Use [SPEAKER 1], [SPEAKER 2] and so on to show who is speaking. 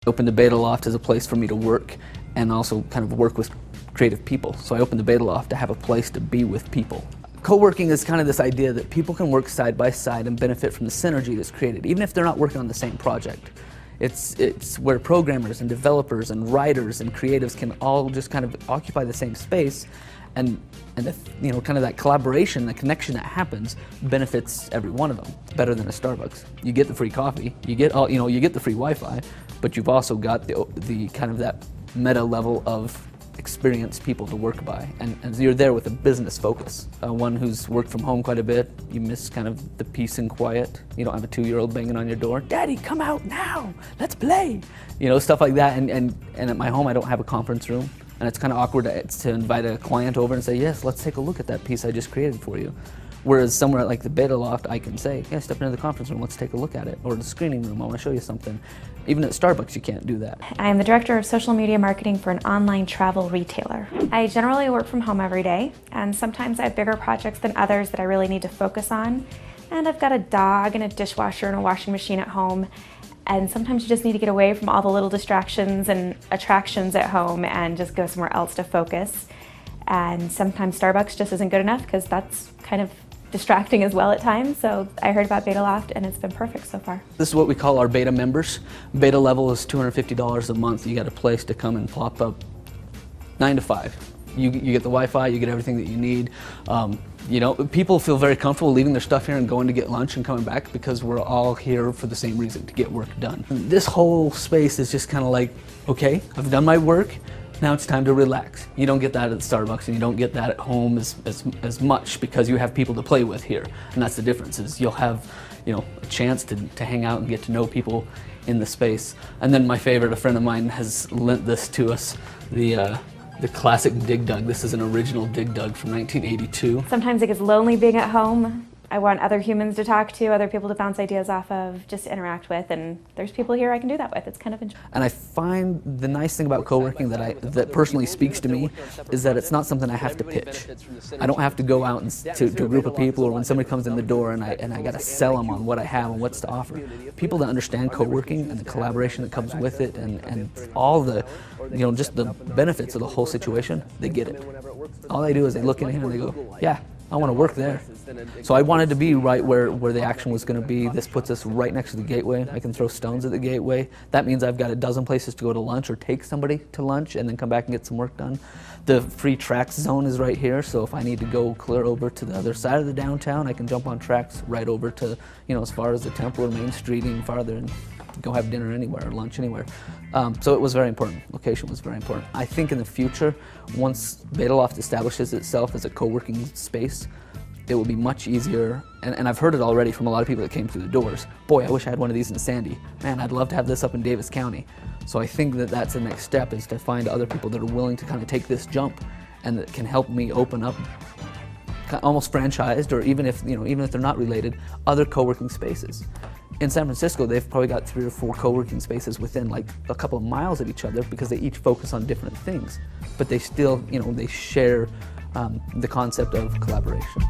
[SPEAKER 1] Opened the BetaLoft as a place for me to work and also kind of work with creative people. So I opened the BetaLoft to have a place to be with people. Co-working is kind of this idea that people can work side by side and benefit from the synergy that's created, even if they're not working on the same project. It's where programmers and developers and writers and creatives can all just kind of occupy the same space, and kind of that collaboration, the connection that happens benefits every one of them. Better than a Starbucks. You get the free coffee, you get the free Wi-Fi, but you've also got the kind of that meta level of experienced people to work by, and you're there with a business focus. One who's worked from home quite a bit, you miss kind of the peace and quiet. You don't have a 2-year-old banging on your door, "Daddy, come out now, let's play." Stuff like that, and at my home I don't have a conference room, and it's kind of awkward to invite a client over and say, "Yes, let's take a look at that piece I just created for you." Whereas somewhere like the BetaLoft, I can say, "Yeah, step into the conference room, let's take a look at it." Or the screening room, "I want to show you something." Even at Starbucks, you can't do that.
[SPEAKER 2] I am the director of social media marketing for an online travel retailer. I generally work from home every day, and sometimes I have bigger projects than others that I really need to focus on. And I've got a dog and a dishwasher and a washing machine at home. And sometimes you just need to get away from all the little distractions and attractions at home and just go somewhere else to focus. And sometimes Starbucks just isn't good enough because that's kind of distracting as well at times. So I heard about BetaLoft and it's been perfect so far.
[SPEAKER 1] This is what we call our beta members. Beta level is $250 a month. You got a place to come and plop up 9 to 5. You get the Wi-Fi, you get everything that you need. People feel very comfortable leaving their stuff here and going to get lunch and coming back because we're all here for the same reason, to get work done. And this whole space is just kind of like, okay, I've done my work, now it's time to relax. You don't get that at Starbucks, and you don't get that at home as much because you have people to play with here. And that's the difference, is you'll have a chance to hang out and get to know people in the space. And then my favorite, a friend of mine has lent this to us, the classic Dig Dug. This is an original Dig Dug from 1982.
[SPEAKER 2] Sometimes it gets lonely being at home. I want other humans to talk to, other people to bounce ideas off of, just to interact with, and there's people here I can do that with. It's kind of enjoyable.
[SPEAKER 1] And I find the nice thing about co-working that personally speaks to me is that it's not something I have to pitch. I don't have to go out to a group of people, or when somebody comes in the door and I got to sell them on what I have and what's to offer. People that understand co-working and the collaboration that comes with it, and all the just the benefits of the whole situation, they get it. All they do is they look in here and they go, "Yeah, I want to work there." So I wanted to be right where the action was going to be. This puts us right next to the gateway. I can throw stones at the gateway. That means I've got a dozen places to go to lunch or take somebody to lunch and then come back and get some work done. The free tracks zone is right here, so if I need to go clear over to the other side of the downtown, I can jump on tracks right over to, as far as the Temple or Main Street, even farther, and go have dinner anywhere or lunch anywhere. So it was very important. Location was very important. I think in the future, once BetaLoft establishes itself as a co-working space, it will be much easier, and I've heard it already from a lot of people that came through the doors. "Boy, I wish I had one of these in Sandy. Man, I'd love to have this up in Davis County." So I think that that's the next step, is to find other people that are willing to kind of take this jump and that can help me open up, almost franchised, or even if they're not related, other co-working spaces. In San Francisco, they've probably got 3 or 4 co-working spaces within like a couple of miles of each other because they each focus on different things, but they still, they share the concept of collaboration.